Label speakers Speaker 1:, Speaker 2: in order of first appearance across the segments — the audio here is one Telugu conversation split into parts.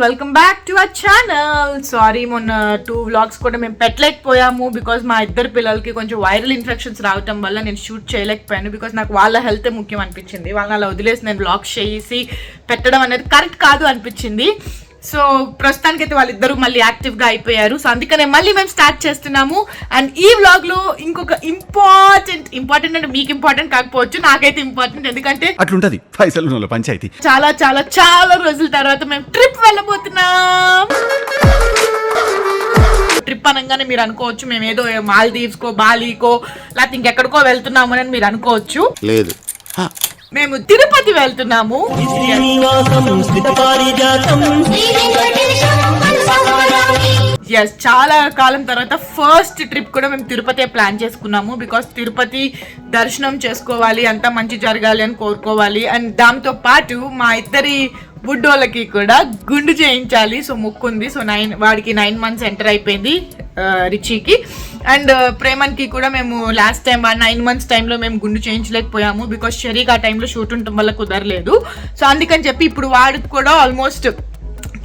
Speaker 1: Welcome back to our channel. Sorry, మొన్న 2 వ్లాగ్స్ కూడా మేము పెట్టలేకపోయాము బికాజ్ మా ఇద్దరు పిల్లలకి కొంచెం వైరల్ ఇన్ఫెక్షన్స్ రావటం వల్ల నేను షూట్ చేయలేకపోయాను. బికాజ్ నాకు వాళ్ళ హెల్త్ ముఖ్యం అనిపించింది. వాళ్ళని అలా వదిలేసి నేను వ్లాగ్స్ చేసి పెట్టడం అనేది కరెక్ట్ కాదు అనిపించింది. సో ప్రస్తుతానికైతే వాళ్ళిద్దరూ మళ్ళీ యాక్టివ్గా అయిపోయారు. సో అందుకనే మళ్ళీ మేము స్టార్ట్ చేస్తున్నాము. అండ్ ఈ వ్లాగ్లో ఇంకొక ఇంపార్టెంట్ అంటే మీకు ఇంపార్టెంట్ కాకపోవచ్చు, నాకైతే ఇంపార్టెంట్. ఎందుకంటే
Speaker 2: అట్లుంటది పైసలు పంచాయతీ.
Speaker 1: చాలా చాలా చాలా రోజుల తర్వాత మేము ట్రిప్ వెళ్ళబోతున్నాం. ట్రిప్ అనగానే మీరు అనుకోవచ్చు మేము ఏదో మాల్దీవ్స్కో బాలీకో లేకపోతే ఇంకెక్కడికో వెళ్తున్నాము అని మీరు అనుకోవచ్చు.
Speaker 2: లేదు,
Speaker 1: మేము తిరుపతి వెళ్తున్నాము. చాలా కాలం తర్వాత ఫస్ట్ ట్రిప్ కూడా మేము తిరుపతి ప్లాన్ చేసుకున్నాము. బికాస్ తిరుపతి దర్శనం చేసుకోవాలి, అంతా మంచి జరగాలి అని కోరుకోవాలి. అండ్ దాంతో పాటు మా ఇద్దరి బుడ్డోళ్ళకి కూడా గుండు చేయించాలి. సో మొక్కుంది. సో వాడికి 9 months ఎంటర్ అయిపోయింది, రిచీకి. అండ్ ప్రేమన్కి కూడా మేము లాస్ట్ టైం 9 months టైంలో మేము గుండు చేయించలేకపోయాము బికాస్ షరీక్ ఆ టైంలో షూట్ ఉండటం వల్ల కుదరలేదు. సో అందుకని చెప్పి ఇప్పుడు వాడికి కూడా ఆల్మోస్ట్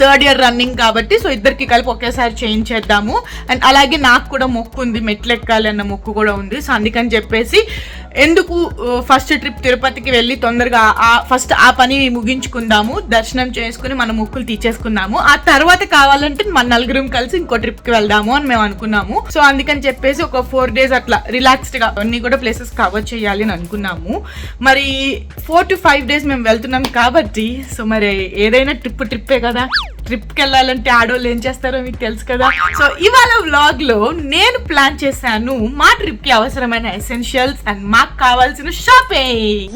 Speaker 1: 3rd year రన్నింగ్ కాబట్టి సో ఇద్దరికి కలిపి ఒకేసారి చేయించేద్దాము. అండ్ అలాగే నాకు కూడా మొక్కు ఉంది, మెట్లు ఎక్కాలి అన్న మొక్కు కూడా ఉంది. సో అందుకని చెప్పేసి ఎందుకు ఫస్ట్ ట్రిప్ తిరుపతికి వెళ్ళి తొందరగా ఫస్ట్ ఆ పని ముగించుకుందాము, దర్శనం చేసుకుని మన మొక్కులు తీసేసుకుందాము. ఆ తర్వాత కావాలంటే మన నలుగురం కలిసి ఇంకో ట్రిప్కి వెళ్దాము అని మేము అనుకున్నాము. సో అందుకని చెప్పేసి ఒక 4 days అట్లా రిలాక్స్డ్గా అన్ని కూడా ప్లేసెస్ కవర్ చేయాలి అని అనుకున్నాము. మరి 4 to 5 days మేము వెళ్తున్నాం కాబట్టి సో మరి ఏదైనా ట్రిప్పే కదా. ట్రిప్కి వెళ్ళాలంటే ఆడవాళ్ళు ఏం చేస్తారో మీకు తెలుసు కదా. సో ఇవాళ వ్లాగ్ లో నేను ప్లాన్ చేశాను మా ట్రిప్ కి అవసరమైన ఎసెన్షియల్స్ అండ్ మాకు కావాల్సిన షాపింగ్.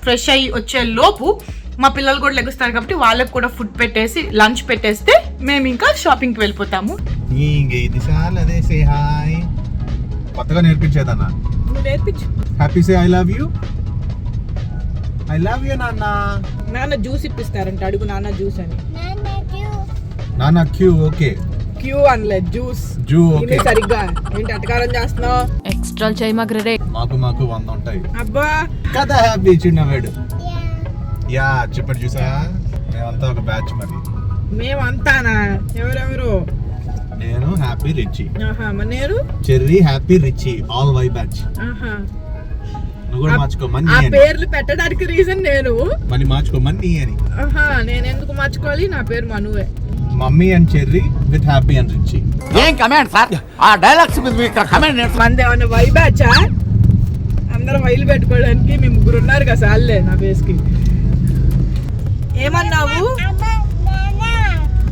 Speaker 1: ఫ్రెష్ అయ్యి వచ్చే లోపు మా పిల్లలు కూడా లెగుస్తారు కాబట్టి వాళ్ళకి కూడా ఫుడ్ పెట్టేసి లంచ్ పెట్టేస్తే మేము ఇంకా షాపింగ్ కి వెళ్ళిపోతాము.
Speaker 2: కొత్తగా నేర్పించేదన్నా,
Speaker 1: నేర్పించు.
Speaker 2: Happy say I love you. I love you నాన్న.
Speaker 1: నాన్న జ్యూస్ ఇప్పిస్తారంట, అడుగు నాన్న జ్యూస్ అని.
Speaker 2: నాన్న క్యూ. ఓకే,
Speaker 1: క్యూ అనలే, జ్యూస్.
Speaker 2: జూ. ఓకే,
Speaker 1: సరిగ్గా ఏంటి అటకారం చేస్తున్నావు? ఎక్స్ట్రా చేయి మాకు.
Speaker 2: మాకు 100 ఉంటాయి.
Speaker 1: అబ్బా
Speaker 2: కదా, హ్యాపీ చిన్నవాడు. యా చెప్పండి, చూసా మేమంతా ఒక బ్యాచ్. మరి
Speaker 1: మేమంతానా? ఎవరెవరు?
Speaker 2: నేను హ్యాపీ రిచి,
Speaker 1: నేను
Speaker 2: Cherry, happy Richie, all Y batch. నువ్వు కూడా మార్చుకో మన్ని అని.
Speaker 1: పేర్లు పెట్టడానికి రీజన్ నేను
Speaker 2: మని మార్చుకో మన్ని అని.
Speaker 1: నేను ఎందుకు మార్చుకోవాలి? నా పేరు మనువే.
Speaker 2: Mummy and Cherry with Happy and Richie.
Speaker 3: ఏం కమెంట్ సార్? ఆ డైలాగ్స్ మీద కమెంట్.
Speaker 1: మంది ఏమన్నా వై బ్యాచా? అందరం వైలు పెట్టుకోవడానికి మేము 3 ఉన్నారు కదా సార్లే నా ఫేస్ కి. ఏమన్నావు?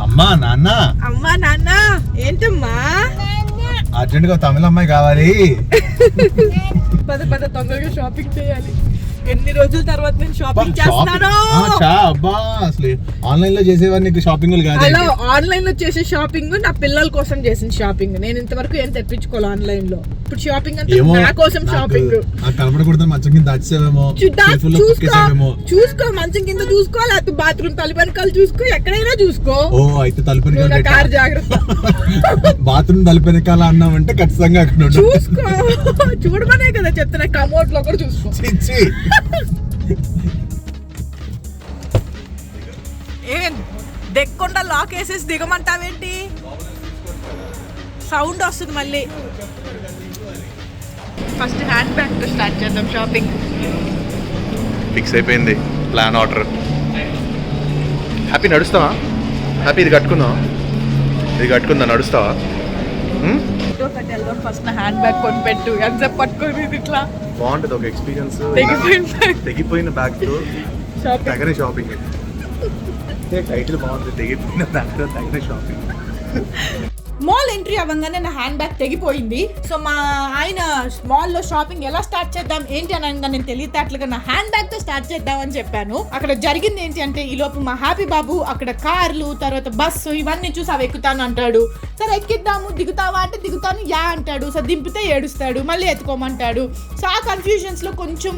Speaker 2: అమ్మా నాన్న.
Speaker 1: అమ్మా నాన్న ఏంటమ్మా?
Speaker 2: అర్జెంట్ గా తమిళ అమ్మాయి కావాలి.
Speaker 1: పద తొందరగా షాపింగ్ చేయాలి. ఎన్ని రోజుల తర్వాత నేను షాపింగ్ చేస్తాను.
Speaker 2: అబ్బా అసలు ఆన్లైన్ లో చేసేవాడిని షాపింగ్ కాదు.
Speaker 1: హలో, ఆన్లైన్ లో చేసే షాపింగ్ నా పిల్లల కోసం చేసిన షాపింగ్. నేను ఇంతవరకు ఏం తెప్పించుకోవాలి ఆన్లైన్ లో. ఇప్పుడు షాపింగ్ అంటే నా కోసం షాపింగ్.
Speaker 2: కనపడకూడదు, మంచం కింద దాచేవేమో,
Speaker 1: చూసుకో మంచం కింద చూసుకో, లేకపోతే బాత్రూమ్ తలుపు వెనకాల చూసుకో, ఎక్కడైనా చూసుకో.
Speaker 2: ఓ అయితే తలుపు
Speaker 1: కారు జాగ్రత్త.
Speaker 2: బాత్రూమ్ తలుపు వెనకాల అన్నామంటే ఖచ్చితంగా అక్కడ
Speaker 1: చూసుకో. చూడమనే కదా చెప్తున్నా, కమోడ్ లో కూడా చూసుకో. దెక్కుండా లాక్ వేసేసి దిగమంటావేంటి? సౌండ్ వస్తుంది మళ్ళీ. ఫస్ట్ హ్యాండ్ బ్యాగ్ తో స్టార్ట్ చేద్దాం షాపింగ్.
Speaker 2: ఫిక్స్ అయిపోయింది ప్లాన్, ఆర్డర్. హ్యాపీ నడుస్తావా? హ్యాపీ ఇది కట్టుకుందా? నడుస్తావా?
Speaker 1: ఫస్ట్ హ్యాండ్ బ్యాగ్ కొనిపెట్టు. ఎంతసేపు పట్టుకోని ఇట్లా
Speaker 2: బాగుంటుంది ఒక ఎక్స్పీరియన్స్. తెగిపోయిన బ్యాగ్ తో తగిన షాపింగ్. టైటిల్ బాగుంది, తెగిపోయిన బ్యాగ్ తో తగిన షాపింగ్.
Speaker 1: మాల్ ఎంట్రీ అవ్వగానే నా హ్యాండ్ బ్యాగ్ తెగిపోయింది. సో మా ఆయన మాల్లో షాపింగ్ ఎలా స్టార్ట్ చేద్దాం ఏంటి అని అనగా నేను తెలియటట్లుగా నా హ్యాండ్ బ్యాగ్ తో స్టార్ట్ చేద్దామని చెప్పాను. అక్కడ జరిగింది ఏంటి అంటే ఈ లోపు మా హ్యాపీ బాబు అక్కడ కార్లు తర్వాత బస్సు ఇవన్నీ చూసి అవి ఎక్కుతాను అంటాడు. సరే ఎక్కిద్దాము, దిగుతావా అంటే దిగుతాను యా అంటాడు. సో దింపితే ఏడుస్తాడు, మళ్ళీ ఎత్తుకోమంటాడు. సో ఆ కన్ఫ్యూజన్స్ లో కొంచెం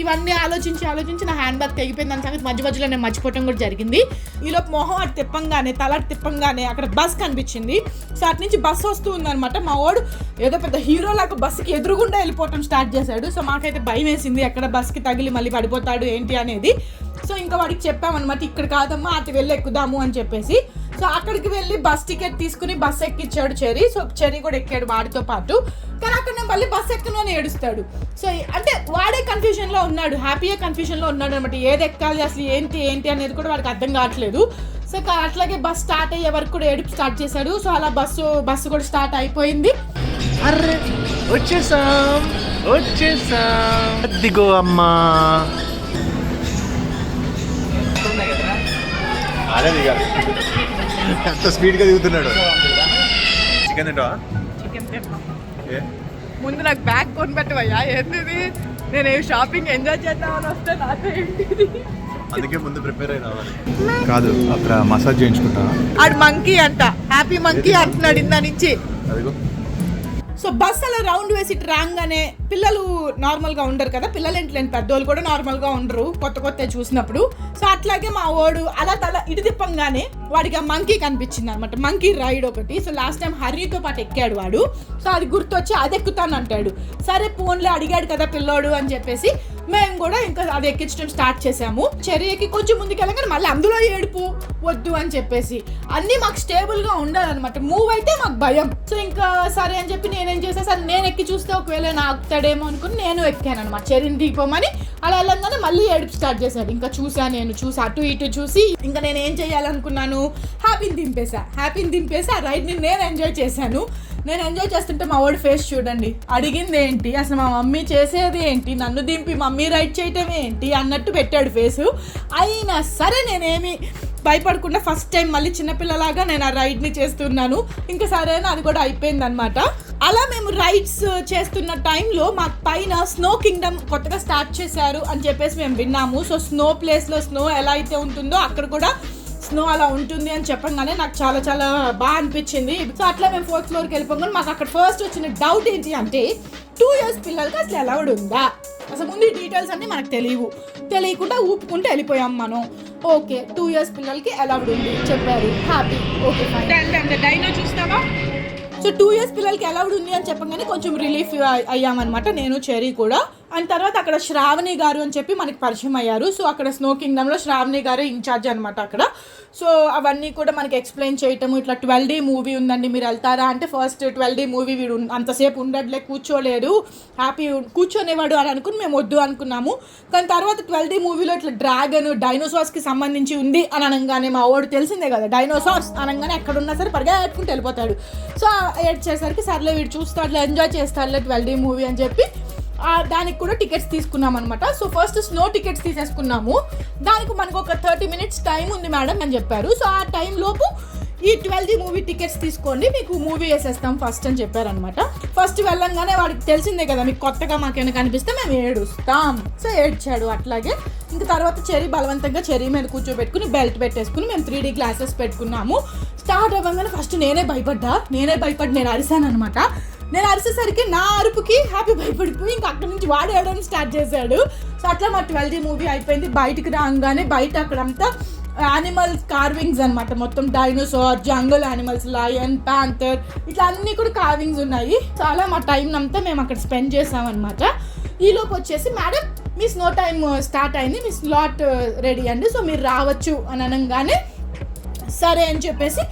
Speaker 1: ఇవన్నీ ఆలోచించి నా హ్యాండ్ బ్యాగ్ తెగిపోయింది అని సంగతి మధ్య మధ్యలో నేను మర్చిపోవడం కూడా జరిగింది. ఈ లోపు మొహం అటు తిప్పంగానే తల తిప్పంగానే అక్కడ బస్ కనిపించింది. సో అటు నుంచి బస్సు వస్తూ ఉందనమాట. మా వాడు ఏదో పెద్ద హీరో లాగా బస్సుకి ఎదురుగుండా వెళ్ళిపోవటం స్టార్ట్ చేశాడు. సో మాకైతే భయం వేసింది ఎక్కడ బస్కి తగిలి మళ్ళీ పడిపోతాడు ఏంటి అనేది. సో ఇంకా వాడికి చెప్పామన్నమాట, ఇక్కడ కాదమ్మా అటు వెళ్ళి ఎక్కుదాము అని చెప్పేసి. సో అక్కడికి వెళ్ళి బస్ టికెట్ తీసుకుని బస్ ఎక్కించాడు చెర్రీ. సో చెర్రీ కూడా ఎక్కాడు వాడితో పాటు. కానీ అక్కడ నేను మళ్ళీ బస్ ఎక్కను అని ఏడుస్తాడు. సో అంటే వాడే కన్ఫ్యూజన్లో ఉన్నాడు, హ్యాపీగా కన్ఫ్యూజన్లో ఉన్నాడు అనమాట. ఏది ఎక్కాలి అసలు ఏంటి అనేది కూడా వాడికి అర్థం కావట్లేదు. సో అట్లాగే బస్ స్టార్ట్ అయ్యే వరకు కూడా ఏడుపు స్టార్ట్ చేశాడు. సో అలా బస్సు కూడా స్టార్ట్ అయిపోయింది.
Speaker 2: అర్రే వచ్చేసాం దిగో అమ్మా. అదే దిగాలి, ఎంత స్పీడ్గా దిగుతున్నాడు. చికెన్ తింటావా?
Speaker 1: ముందు నాకు బ్యాగ్ కొని పెట్టవయ్యా. ఏంటిది, నేను షాపింగ్ ఎంజాయ్ చేద్దామని వస్తే నాతో ఏంటిది.
Speaker 2: అందుకే ముందు ప్రిపేర్ అయినా కాదు, అక్కడ మసాజ్ చేయించుకుంటా.
Speaker 1: ఆడు మంకీ అంట, హ్యాపీ మంకీ అంటున్నాడు ఇందా నుంచి.
Speaker 2: అదిగో
Speaker 1: సో బస్ అలా రౌండ్ వేసి రాగానే పిల్లలు నార్మల్గా ఉండరు కదా, పిల్లలు ఏంటి పెద్దోళ్ళు కూడా నార్మల్గా ఉండరు కొత్త చూసినప్పుడు. సో అట్లాగే మా వాడు అలా తల ఇటు తిప్పంగానే వాడికి ఆ మంకీ కనిపించింది అనమాట, మంకీ రైడ్ ఒకటి. సో లాస్ట్ టైం హర్రీతో పాటు ఎక్కాడు వాడు. సో అది గుర్తొచ్చి అది ఎక్కుతాను అంటాడు. సరే ఫోన్లో అడిగాడు కదా పిల్లోడు అని చెప్పేసి మేము కూడా ఇంకా అది ఎక్కించడం స్టార్ట్ చేసాము. చెర్రీకి కొంచెం ముందుకు వెళ్ళగానే మళ్ళీ అందులో ఏడుపు వద్దు అని చెప్పేసి అన్నీ మాకు స్టేబుల్గా ఉండాలన్నమాట. మూవ్ అయితే మాకు భయం. సో ఇంకా సరే అని చెప్పి నేనేం చేసా, సరే నేను ఎక్కి చూస్తే ఒకవేళ నాకుతాడేమో అనుకుని నేను ఎక్కాను అనమాట. చెర్రీని దిగిపోమని అలా వెళ్ళంగానే మళ్ళీ ఏడుపు స్టార్ట్ చేశాడు. ఇంకా నేను చూసి అటు ఇటు చూసి ఇంకా నేను ఏం చేయాలనుకున్నాను, హ్యాపీని దింపేసి ఆ రైడ్ని నేను ఎంజాయ్ చేశాను. నేను ఎంజాయ్ చేస్తుంటే మా వాడి ఫేస్ చూడండి, అడిగింది ఏంటి అసలు మా మమ్మీ చేసేది ఏంటి, నన్ను దింపి మమ్మీ రైడ్ చేయటం ఏంటి అన్నట్టు పెట్టాడు ఫేసు. అయినా సరే నేనేమి భయపడకుండా ఫస్ట్ టైం మళ్ళీ చిన్నపిల్లలాగా నేను ఆ రైడ్ని చేస్తున్నాను. ఇంకా సరేనా అది కూడా అయిపోయింది అనమాట. అలా మేము రైడ్స్ చేస్తున్న టైంలో మాకు పైన స్నో కింగ్డమ్ కొత్తగా స్టార్ట్ చేశారు అని చెప్పేసి మేము విన్నాము. సో స్నో ప్లేస్లో స్నో ఎలా అయితే ఉంటుందో అక్కడ కూడా స్నో అలా ఉంటుంది అని చెప్పగానే నాకు చాలా చాలా బాగా అనిపించింది. సో అట్లా మేము 4th ఫ్లోర్కి వెళ్ళిపోగానే మాకు అక్కడ ఫస్ట్ వచ్చిన డౌట్ ఏంటి అంటే 2 years పిల్లలకి అసలు అలౌడ్ ఉందా. అసలు ముందు ఈ డీటెయిల్స్ అన్నీ మనకు తెలియకుండా ఊపుకుంటూ వెళ్ళిపోయాం మనం. ఓకే 2 years పిల్లలకి అలౌడ్ ఉంది చెప్పారు, హ్యాపీ, ఓకే ఫైన్. డైనో చూస్తావా. సో 2 years పిల్లలకి అలౌడ్ ఉంది అని చెప్పగానే కొంచెం రిలీఫ్ అయ్యామన్నమాట నేను చెర్రీ కూడా. అండ్ తర్వాత అక్కడ శ్రావణి గారు అని చెప్పి మనకి పరిచయం అయ్యారు. సో అక్కడ స్నో కింగ్డమ్లో శ్రావణి గారు ఇన్ఛార్జ్ అనమాట అక్కడ. సో అవన్నీ కూడా మనకి ఎక్స్ప్లెయిన్ చేయటము, ఇట్లా 12D మూవీ ఉందండి మీరు వెళ్తారా అంటే ఫస్ట్ 12D మూవీ వీడు అంతసేపు ఉండట్లే కూర్చోలేడు, హ్యాపీ కూర్చొనేవాడు అని అనుకుని మేము వద్దు అనుకున్నాము. కానీ తర్వాత 12D మూవీలో ఇట్లా డ్రాగన్ డైనోసార్స్కి సంబంధించి ఉంది అని అనగానే మా వాడు తెలిసిందే కదా డైనోసార్స్ అనగానే ఎక్కడున్నా సరే పరిగెట్టుకుంటూ వెళ్ళిపోతాడు. సో ఏడ్చేసరికి సర్లే వీడు చూస్తాడులే ఎంజాయ్ చేస్తాడులే 12D మూవీ అని చెప్పి దానికి కూడా టికెట్స్ తీసుకున్నాం అనమాట. సో ఫస్ట్ స్నో టికెట్స్ తీసేసుకున్నాము. దానికి మనకు ఒక 30 minutes టైం ఉంది మేడం అని చెప్పారు. సో ఆ టైం లోపు ఈ 12D మూవీ టికెట్స్ తీసుకోండి మీకు మూవీ వేసేస్తాం ఫస్ట్ అని చెప్పారనమాట. ఫస్ట్ వెళ్ళంగానే వాడికి తెలిసిందే కదా మీకు కొత్తగా మాకేమైనా కనిపిస్తే మేము ఏడుస్తాం. సో ఏడ్చాడు అట్లాగే. ఇంకా తర్వాత చెర్రీ బలవంతంగా చెర్రీ మీద కూర్చోబెట్టుకుని బెల్ట్ పెట్టేసుకుని మేము 3D గ్లాసెస్ పెట్టుకున్నాము. స్టార్ట్ అవ్వగానే ఫస్ట్ నేనే భయపడి నేను అరిశాను అనమాట. నేను అరిసేసరికి నా అరుపుకి హ్యాపీ భయపడిపోయి ఇంకా అక్కడి నుంచి వాడు ఏడవడం స్టార్ట్ చేశాడు. సో అట్లా మా 12D మూవీ అయిపోయింది. బయటికి రాగానే బయట అక్కడంతా యానిమల్స్ కార్వింగ్స్ అనమాట, మొత్తం డైనోసార్, జంగల్ యానిమల్స్, లయన్, ప్యాంథర్ ఇట్లా అన్నీ కూడా కార్వింగ్స్ ఉన్నాయి. చాలా మా టైం అంతా మేము అక్కడ స్పెండ్ చేసామన్నమాట. ఈలోపు వచ్చేసి మేడం మీ స్నో టైం స్టార్ట్ అయింది, మీ స్లాట్ రెడీ అండి, సో మీరు రావచ్చు అని అనగానే సరే అని చెప్పేసి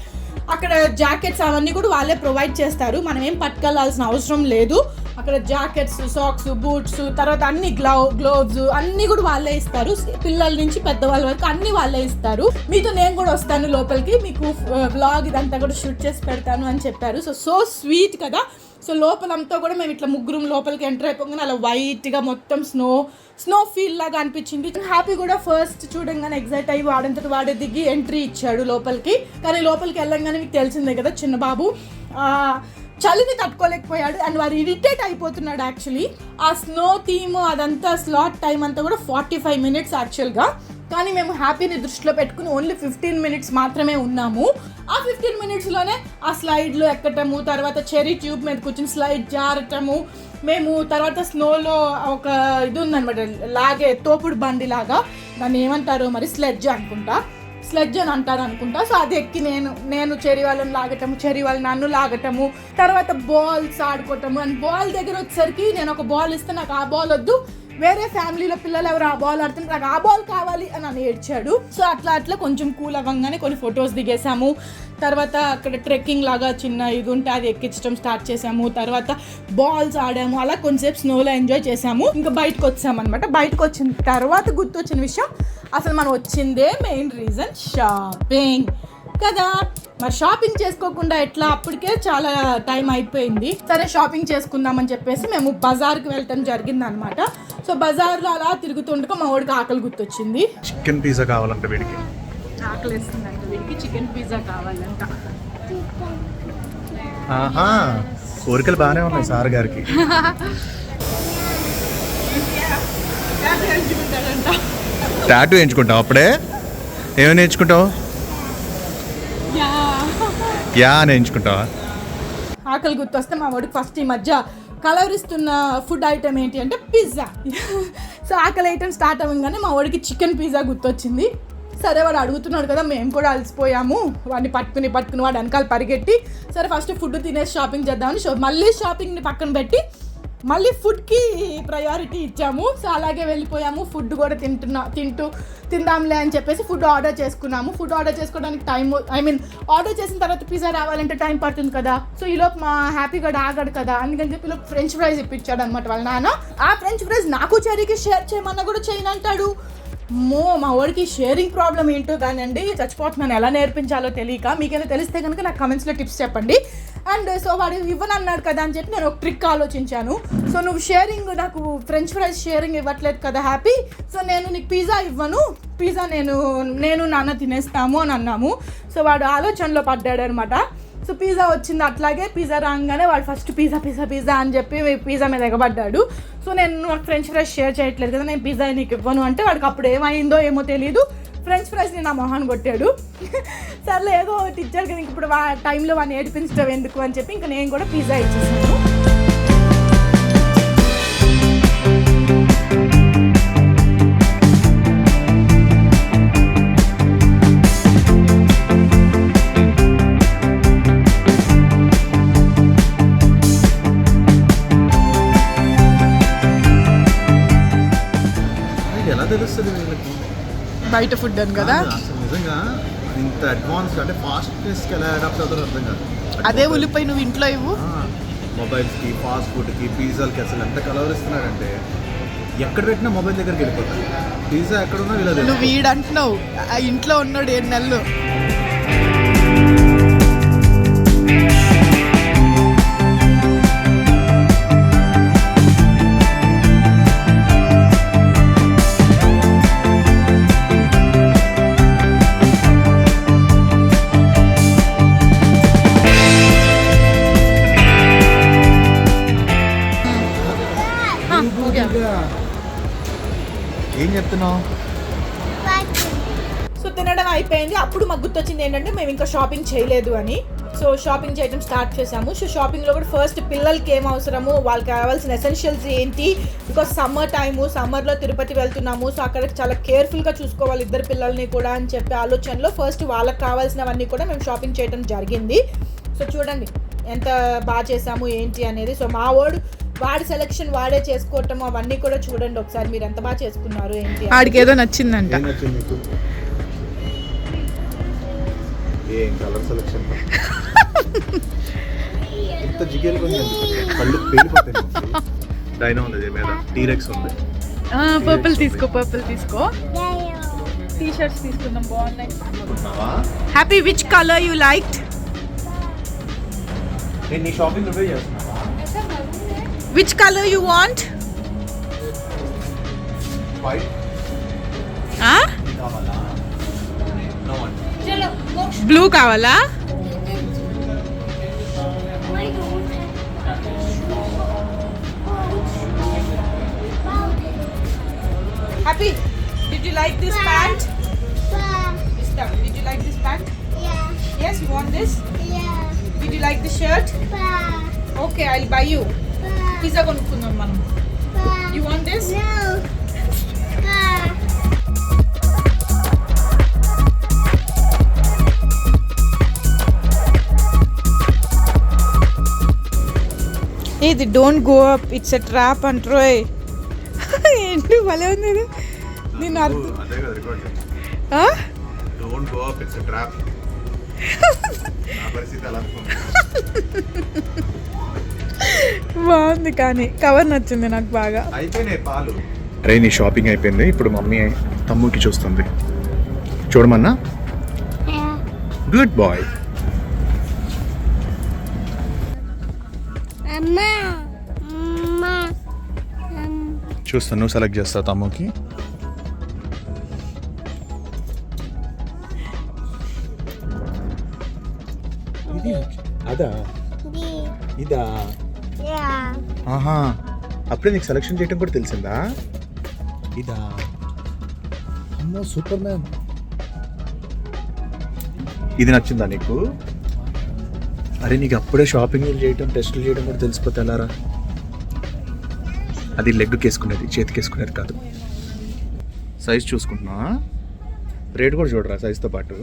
Speaker 1: అక్కడ జాకెట్స్ అవన్నీ కూడా వాళ్ళే ప్రొవైడ్ చేస్తారు, మనం ఏం పట్టుకెళ్ళాల్సిన అవసరం లేదు. అక్కడ జాకెట్స్, సాక్స్, బూట్స్, తర్వాత అన్ని గ్లోవ్స్ అన్నీ కూడా వాళ్ళే ఇస్తారు. పిల్లల నుంచి పెద్దవాళ్ళ వరకు అన్నీ వాళ్ళే ఇస్తారు. మీతో నేను కూడా వస్తాను లోపలికి, మీకు వ్లాగ్ ఇదంతా కూడా షూట్ చేసి పెడతాను అని చెప్పారు. సో స్వీట్ కదా. సో లోపలంతా కూడా మేము ఇట్లా ముగ్గురం లోపలికి ఎంటర్ అయిపోగానే అలా వైట్గా మొత్తం స్నో ఫీల్ లాగా అనిపించింది. హ్యాపీ కూడా ఫస్ట్ చూడంగానే ఎగ్జైట్ అయ్యి వాడంతటి వాడే దిగి ఎంట్రీ ఇచ్చాడు లోపలికి. కానీ లోపలికి వెళ్ళంగానే మీకు తెలిసిందే కదా చిన్న బాబు చలిని తట్టుకోలేకపోయాడు అండ్ వాడు ఇరిటేట్ అయిపోతున్నాడు. యాక్చువల్లీ ఆ స్నో థీమ్ అదంతా స్లాట్ టైం అంతా కూడా 45 minutes యాక్చువల్గా. కానీ మేము హ్యాపీని దృష్టిలో పెట్టుకుని ఓన్లీ 15 minutes మాత్రమే ఉన్నాము. ఆ 15 minutesలోనే ఆ స్లైడ్లో ఎక్కటము, తర్వాత చెరీ ట్యూబ్ మీద కూర్చొని స్లైడ్ జారటము, మేము తర్వాత స్నోలో ఒక ఇది ఉందనమాట లాగే తోపుడు బండి లాగా, దాన్ని ఏమంటారో మరి స్లెడ్జ్ అని అంటారు అనుకుంటా. సో అది ఎక్కి నేను చెరీ వాళ్ళని లాగటము, చెరీ వాళ్ళు నన్ను లాగటము, తర్వాత బాల్స్ ఆడుకోవటము. అండ్ బాల్ దగ్గర వచ్చేసరికి నేను ఒక బాల్ ఇస్తే నాకు ఆ బాల్ వద్దు, వేరే ఫ్యామిలీలో పిల్లలు ఎవరు ఆ బాల్ ఆడుతుంటే నాకు ఆ బాల్ కావాలి అని అని ఏడ్చాడు. సో అట్లా కొంచెం కూల్ అవ్వగానే కొన్ని ఫొటోస్ దిగేసాము. తర్వాత అక్కడ ట్రెక్కింగ్ లాగా చిన్న ఇది ఉంటే అది ఎక్కించడం స్టార్ట్ చేసాము. తర్వాత బాల్స్ ఆడాము. అలా కొంచెంసేపు స్నోలో ఎంజాయ్ చేసాము. ఇంకా బయటకు వచ్చామన్నమాట. బయటకు వచ్చిన తర్వాత గుర్తొచ్చిన విషయం, అసలు మనం వచ్చిందే మెయిన్ రీజన్ షాపింగ్ కదా. మరి షాపింగ్ చేసుకోకుండా ఎట్లా, అప్పటికే చాలా టైం అయిపోయింది. సరే షాపింగ్ చేసుకుందామని చెప్పేసి మేము బజార్కి వెళ్ళటం జరిగింది అనమాట. సో బజార్లో అలా తిరుగుతుండగా మా వాడికి ఆకలి గుర్తొచ్చింది.
Speaker 2: చికెన్ పిజ్జా కావాలంట వీడికి.
Speaker 1: ఆకలి వేస్తుందంట వీడికి, చికెన్ పిజ్జా కావాలంట.
Speaker 2: ఆహా, కోరికలు బాగానే ఉన్నాయి సార్ గారికి. టాటూ ఎంచుకుంటావు అప్పుడే? ఏమైనా ఎంచుకుంటావు? యా అని ఎంచుకుంటావా?
Speaker 1: ఆకలి గుర్తొస్తే మా వాడికి ఫస్ట్ ఈ మధ్య కలవరిస్తున్న ఫుడ్ ఐటమ్ ఏంటి అంటే పిజ్జా. సో ఆకలి ఐటమ్ స్టార్ట్ అవ్వగానే మా వాడికి చికెన్ పిజ్జా గుర్తొచ్చింది. సరే వాడు అడుగుతున్నాడు కదా, మేము కూడా అలసిపోయాము, వాడిని పట్టుకుని వాడు వెనకాల పరిగెట్టి సరే ఫస్ట్ ఫుడ్ తినేసి షాపింగ్ చేద్దామని మళ్ళీ షాపింగ్ని పక్కన పెట్టి మళ్ళీ ఫుడ్కి ప్రయారిటీ ఇచ్చాము. సో అలాగే వెళ్ళిపోయాము. ఫుడ్ కూడా తిందాంలే అని చెప్పేసి ఫుడ్ ఆర్డర్ చేసుకున్నాము. ఫుడ్ ఆర్డర్ చేసుకోవడానికి ఆర్డర్ చేసిన తర్వాత పిజ్జా రావాలంటే టైం పడుతుంది కదా. సో ఈలోపు మా హ్యాపీ గడ్ ఆగాడు కదా, అందుకని చెప్పి ఈలోపు ఫ్రెంచ్ ఫ్రైస్ ఇప్పించాడు అనమాట వాళ్ళ నాన్న. ఆ ఫ్రెంచ్ ఫ్రైస్ నాకు చెరీకి షేర్ చేయమన్నా కూడా చేయనంటాడు. మా వాడికి షేరింగ్ ప్రాబ్లం ఏంటో కానండి, చచ్చిపోతున్నాను ఎలా నేర్పించాలో తెలియక. మీకేదో తెలిస్తే కనుక నాకు కమెంట్స్లో టిప్స్ చెప్పండి. అండ్ సో వాడు ఇవ్వనన్నాడు కదా అని చెప్పి నేను ఒక ట్రిక్ ఆలోచించాను. సో నువ్వు షేరింగ్, నాకు ఫ్రెంచ్ ఫ్రైస్ షేరింగ్ ఇవ్వట్లేదు కదా హ్యాపీ, సో నేను నీకు పిజ్జా ఇవ్వను, పిజ్జా నేను నాన్న తినేస్తాము అని అన్నాము. సో వాడు ఆలోచనలో పడ్డాడు అనమాట. సో పిజ్జా వచ్చింది. అట్లాగే పిజ్జా రాగానే వాడు ఫస్ట్ పిజ్జా అని చెప్పి పిజ్జా మీద ఎగబడ్డాడు. సో నేను ఫ్రెంచ్ ఫ్రైస్ షేర్ చేయట్లేదు కదా, నేను పిజ్జా నీకు ఇవ్వను అంటే వాడికి అప్పుడు ఏమైందో ఏమో తెలియదు, ఫ్రెంచ్ ఫ్రైస్ని నా మొహాన్ని కొట్టాడు. సర్లే ఏదో ఒకటి ఇచ్చాడు కదా, ఇప్పుడు టైంలో వాడిని ఏడిపించడం ఎందుకు అని చెప్పి ఇంకా నేను కూడా పిజ్జా ఇచ్చేసాను.
Speaker 2: ఎలా తెలుస్తుంది వీళ్ళకి
Speaker 1: బయట ఫుడ్ అని కదా?
Speaker 2: అసలు నిజంగా ఇంత అడ్వాన్స్ అంటే ఫాస్ట్నెస్కి ఎలా అడాప్ట్ అవుతారో అర్థం కాదు.
Speaker 1: అదే ఉల్లిపాయ నువ్వు ఇంట్లో ఇవ్వు.
Speaker 2: మొబైల్స్కి, ఫాస్ట్ ఫుడ్కి, పిజ్జాలకి అసలు ఎంత కలవరిస్తున్నారంటే ఎక్కడ పెట్టినా మొబైల్ దగ్గరికి వెళ్ళిపోతారు. పిజ్జా ఎక్కడున్నా వీళ్ళది.
Speaker 1: నువ్వు వీడంటున్నావు, ఆ ఇంట్లో ఉన్నాడు 7 నెలలు.
Speaker 2: ఏం చెప్తున్నావు?
Speaker 1: సో తినడం అయిపోయింది. అప్పుడు మాకు గుర్తొచ్చింది ఏంటంటే మేము ఇంకా షాపింగ్ చేయలేదు అని. సో షాపింగ్ చేయడం స్టార్ట్ చేసాము. సో షాపింగ్లో కూడా ఫస్ట్ పిల్లలకి ఏం అవసరము, వాళ్ళకి కావాల్సిన ఎసెన్షియల్స్ ఏంటి, బికాస్ సమ్మర్ టైము, సమ్మర్లో తిరుపతి వెళ్తున్నాము. సో అక్కడ చాలా కేర్ఫుల్గా చూసుకోవాలి ఇద్దరు పిల్లల్ని కూడా అని చెప్పి ఆలోచనలో ఫస్ట్ వాళ్ళకి కావాల్సినవన్నీ కూడా మేము షాపింగ్ చేయడం జరిగింది. సో చూడండి ఎంత బాగా చేసాము ఏంటి అనేది. సో మా వాడి సెలెక్షన్ వాడే చేసుకోవటం అవన్నీ కూడా చూడండి ఒకసారి, మీరు ఎంత బాగా చేసుకున్నారు ఏంటి. ఆడికి ఏదో నచ్చిందంట.
Speaker 2: ఏం కలర్ సెలెక్షన్ ఎంత జిగేలుగా ఉంది, కళ్ళు పేలిపోతాయి. డైనో ఉంది మీద, టీరెక్స్ ఉంది.
Speaker 1: పర్పుల్ తీసుకో. టీ షర్ట్స్ తీసుకుందాం, బాగున్నాయి. Happy which colour you liked?
Speaker 2: నేను నీ షాపింగ్ నువ్వే చేస్తున్నావా?
Speaker 1: Which color you want?
Speaker 2: White
Speaker 1: ఆ
Speaker 2: కావాలా? No one.
Speaker 1: బ్లూ కావాలా? Happy, did you like this pant? Did you like this pant? Yes, you want this? Did you like the shirt? Okay, I'll buy you. Pizza కొనుక్కుందాం మనం. You want this? ఇది don't go up, it's a trap అంట్రోయ్. ఏంటి భలే ఉంది ఇది. నేను అర్థం
Speaker 2: అదే కదా రికార్డ్.
Speaker 1: ఆ?
Speaker 2: Don't go up, it's a trap. నా పరిస్థితి అలా అనుకుంది.
Speaker 1: బాగుంది కానీ కవర్ నచ్చింది నాకు బాగా.
Speaker 2: అయిపోయినాయి పాలు. అరే నీ షాపింగ్ అయిపోయింది, ఇప్పుడు మమ్మీ తమ్ముకి చూస్తుంది. చూడమన్నా. Good boy. చూస్తాను, నువ్వు సెలెక్ట్ చేస్తావు తమ్ముకి. అదా ఇదా? ఆహా, అప్పుడే నీకు సెలెక్షన్ చేయడం కూడా తెలిసిందా? ఇదా? అమ్మో సూపర్ మ్యాన్. ఇది నచ్చిందా నీకు? అరే నీకు అప్పుడే షాపింగ్ చేయడం, టెస్టులు చేయడం కూడా తెలిసిపోతే ఎలారా? అది లెగ్కి వేసుకునేది, చేతికి వేసుకునేది కాదు. సైజ్ చూసుకుంటున్నా, రేట్ కూడా చూడరా సైజ్తో పాటు.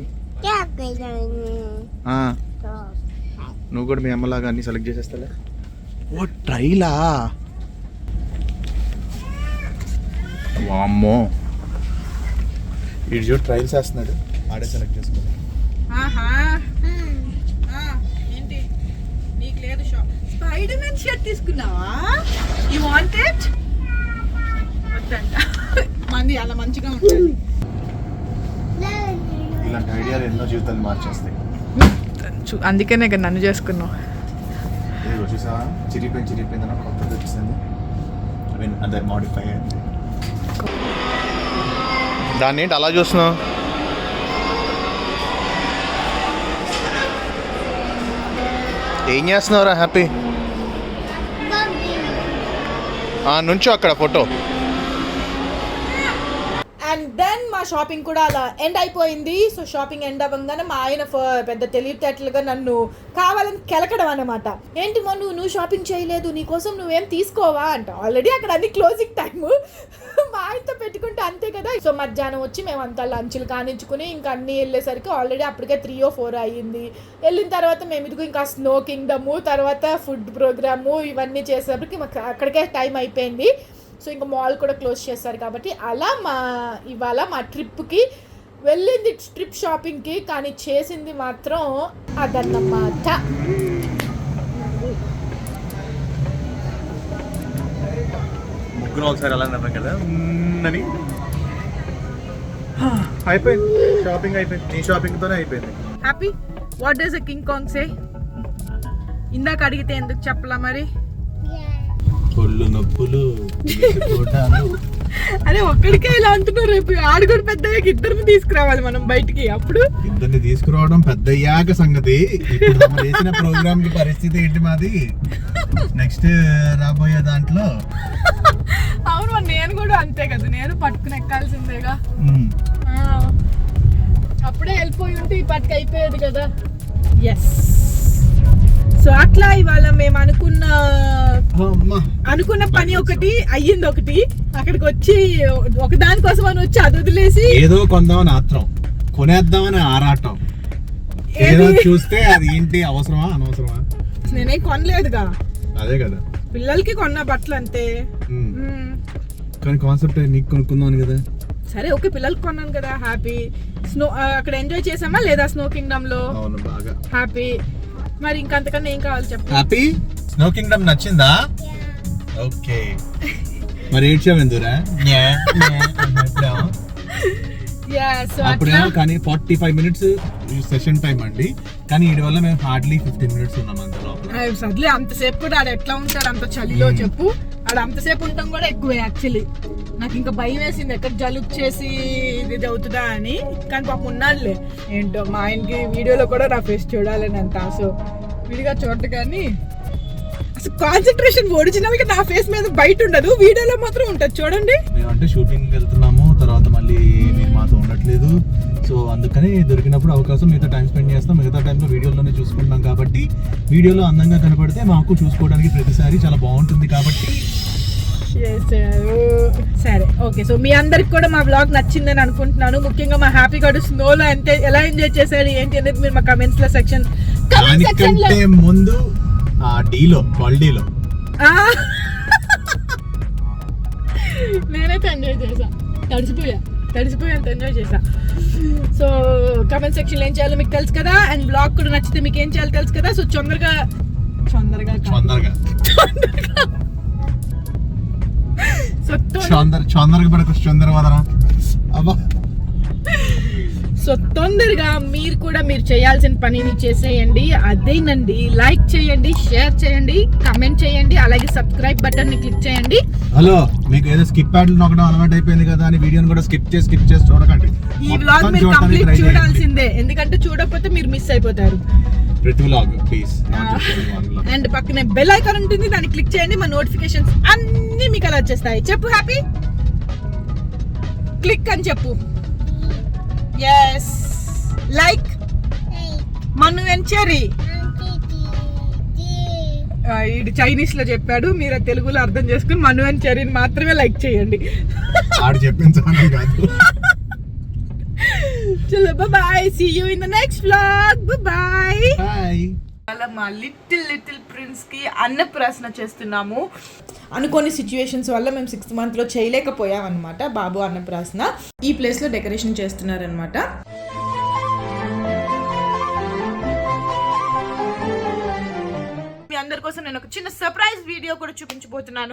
Speaker 2: నువ్వు కూడా మీ అమ్మలాగా అన్ని సెలెక్ట్ చేసేస్తాలే. ఓ ట్రైలా? వామ్మో, ఇటు చూడు ట్రైల్స్ వేస్తున్నాడు. ఆడే సెలెక్ట్ చేసుకోవాలి.
Speaker 1: ఏంటి నీకు లేదు షాప్? స్పైడర్ మ్యాన్ షర్ట్ తీసుకున్నావా? You want it? వద్దంట, మంది అలా మంచిగా ఉంటుంది.
Speaker 2: ఇలాంటి ఐడియాలు ఎన్నో జీవితాలు మార్చేస్తాయి.
Speaker 1: అందుకనే కదా నన్ను చేసుకున్నావు.
Speaker 2: ఇదిగో చూసా, చిరిగిపోయింది నాకు కొత్తది వచ్చింది. అదే మాడిఫై అయింది. దాన్ని ఏంటి అలా చూస్తున్నావు? ఏం చేస్తున్నావురా హ్యాపీ? నుంచో అక్కడ ఫోటో.
Speaker 1: అండ్ దెన్ మా షాపింగ్ కూడా అలా ఎండ్ అయిపోయింది. సో షాపింగ్ ఎండ్ అవ్వగానే మా ఆయన పెద్ద తెలివితేటలుగా నన్ను కావాలని కెలకడం అన్నమాట. ఏంటి మా నువ్వు షాపింగ్ చేయలేదు, నీకోసం నువ్వేం తీసుకోవా అంట. ఆల్రెడీ అక్కడ అన్ని క్లోజింగ్ టైము, మా ఆయనతో పెట్టుకుంటే అంతే కదా. సో మధ్యాహ్నం వచ్చి మేమంతా లంచ్లు కానించుకుని ఇంకా అన్నీ వెళ్ళేసరికి ఆల్రెడీ అప్పటికే 3 or 4 అయ్యింది. వెళ్ళిన తర్వాత మేము ఇదిగో ఇంకా స్నో కింగ్డము, తర్వాత ఫుడ్ ప్రోగ్రాము ఇవన్నీ చేసేటప్పటికి మాకు అక్కడికే టైం అయిపోయింది. సో ఇంకా మాల్ కూడా క్లోజ్ చేస్తారు కాబట్టి అలా ఇవాళ మా ట్రిప్కి వెళ్ళింది, ట్రిప్ షాపింగ్కి, కానీ చేసింది మాత్రం అదన్నమాట.
Speaker 2: ముగ్గురు ఒకసారి అలా అన్నాం కదా అని అయిపోయింది. షాపింగ్ అయిపోయింది, నీ షాపింగ్తోనే అయిపోయింది.
Speaker 1: Happy, what does a King Kong say? ఇందాక అడిగితే ఎందుకు చెప్పలా మరి?
Speaker 2: ఒళ్ళు నొప్పులు.
Speaker 1: అదే ఒక్కడికే ఇలా అంటున్నారు, రేపు ఆడుగుడు పెద్దయ్యాక ఇద్దరిని తీసుకురావాలి మనం బయటికి. అప్పుడు
Speaker 2: ఇద్దరిని తీసుకురావడం పెద్ద అయ్యాక సంగతి. చేసిన ప్రోగ్రామ్ కి పరిస్థితి ఏంటి మాది నెక్స్ట్ రాబోయే దాంట్లో?
Speaker 1: అవును, మరి నేను కూడా అంతే కదా, నేను పట్టుకుని ఎక్కాల్సిందేగా. అప్పుడే వెళ్ళిపోయి ఉంటే ఈ పట్టుకు అయిపోయేది కదా. ఎస్, సో అట్లా ఇవాళ మేము అనుకున్న పని ఒకటి అయ్యింది, ఒకటి అక్కడికి వచ్చి ఒకదానికోసం అని వచ్చి అది వదిలేసి
Speaker 2: ఏదో కొందామని ఆత్రం, కొనేద్దామని ఆరాటం, ఏదో చూస్తే అది ఏంటి అవసరమా అనవసరమా?
Speaker 1: నేనేం కొనలేదుగా.
Speaker 2: అదే కదా,
Speaker 1: పిల్లలకి కొన్న బట్టలు అంతే.
Speaker 2: కానీ కాన్సెప్ట్ నీకు కొనుక్కుందామని కదా.
Speaker 1: సరే ఓకే, పిల్లలకి కొన్నాను కదా. హ్యాపీ. స్నో అక్కడ ఎంజాయ్ చేసామా లేదా స్నో కింగ్డమ్ లో?
Speaker 2: అవును, బాగా
Speaker 1: హ్యాపీ. మరి ఇంకంతకన్నా ఏం కావాలి చెప్పు.
Speaker 2: హ్యాపీ. స్నో కింగ్డమ్ నచ్చిందా? ఓకే, మరి ఏడ్చావెందురా? అప్పుడేమో కానీ 45 minutes సెషన్ టైం అండి, కానీ వీడి వల్ల మేము హార్డ్లీ 15 minutes ఉన్నాం అంత లోపల.
Speaker 1: సర్లే అంతసేపు కూడా ఆడ ఎట్లా ఉంటాడు అంత చలిలో చెప్పు, ఆడ అంతసేపు ఉంటాం కూడా ఎక్కువే యాక్చువల్లీ. నాకు ఇంకా భయం వేసింది ఎక్కడ జలుబు చేసి ఇది అవుతుందా అని, కానీ పాపం ఉన్నాడులే. ఏంటో మా ఆయనకి వీడియోలో కూడా నా ఫేస్ చూడాలని అంత ఆశ, విడిగా చూడదు కానీ అసలు కాన్సన్ట్రేషన్ ఒరిజినల్ గా నా ఫేస్ మీద బయట ఉండదు, వీడియోలో మాత్రం ఉంటుంది చూడండి.
Speaker 4: మేమంటే షూటింగ్ వెళ్తున్నాము, తర్వాత మళ్ళీ మీరు మాతో ఉండట్లేదు, సో అందుకని దొరికినప్పుడు అవకాశం మీతో టైం స్పెండ్ చేస్తాం. మిగతా టైంలో వీడియోలోనే చూసుకుంటాం కాబట్టి వీడియోలో అందంగా కనపడితే మాకు చూసుకోవడానికి ప్రతిసారి చాలా బాగుంటుంది కాబట్టి.
Speaker 1: సరే ఓకే, సో మీ అందరికి కూడా మా వ్లాగ్ నచ్చిందని అనుకుంటున్నాను. ముఖ్యంగా మా హ్యాపీ గడు స్నోలో అంటే ఎలా ఎంజాయ్ చేశారు ఏంటి అనేది మీరు మా కమెంట్స్ లో సెక్షన్
Speaker 4: దానికంటే ముందు క్వాలిటీలో
Speaker 1: నేనైతే ఎంజాయ్ చేసా, తడిసిపోయి ఎంజాయ్ చేసా. సో కమెంట్ సెక్షన్ ఏం చేయాలో మీకు తెలుసు కదా, అండ్ బ్లాగ్ కూడా నచ్చితే మీకు ఏం చేయాలో తెలుసు కదా. సో తొందరగా సో తొందరగా మీరు కూడా మీరు చేయాల్సిన పనిని చేసేయండి. అదేనండి, లైక్ చేయండి, షేర్ చేయండి, కమెంట్ చేయండి, అలాగే సబ్స్క్రైబ్ బటన్ ని క్లిక్ చేయండి.
Speaker 4: హలో, మీకు ఏదో స్కిప్ ప్యాడ్లు నొక్కడం అలవాటు అయిపోయింది కదా అని వీడియోని కూడా స్కిప్ చేసి చూడకండి.
Speaker 1: ఈ వ్లాగ్ మీరు కంప్లీట్ చూడాల్సిందే, ఎందుకంటే చూడకపోతే మీరు మిస్ అయిపోతారు.
Speaker 4: ప్రతి వ్లాగ్ ప్లీజ్.
Speaker 1: అండ్ పక్కనే బెల్ ఐకాన్ ఉంటుంది, దాన్ని క్లిక్ చేయండి. మా నోటిఫికేషన్స్ అన్ని మీకు అలా వచ్చేస్తాయి. చెప్పు హ్యాపీ, క్లిక్ అని చెప్పు. Yes, like Manu and Cherry. ఇది చైనీస్ లో చెప్పాడు, మీరు తెలుగులో అర్థం చేసుకుని మను అండ్ చెర్రీని మాత్రమే లైక్ చేయండి. చలో bye, see you in the next vlog. Bye. అలా మా లిటిల్ ప్రిన్స్ కి అన్నప్రాసన చేస్తున్నాము. అనుకోని సిచ్యువేషన్స్ వల్ల మేము 6th month లో చేయలేకపోయాం అనమాట బాబు అన్నప్రాసన. ఈ ప్లేస్ లో డెకరేషన్ చేస్తున్నారనమాట. మీ అందరి కోసం నేను ఒక చిన్న సర్ప్రైజ్ వీడియో కూడా చూపించబోతున్నాను.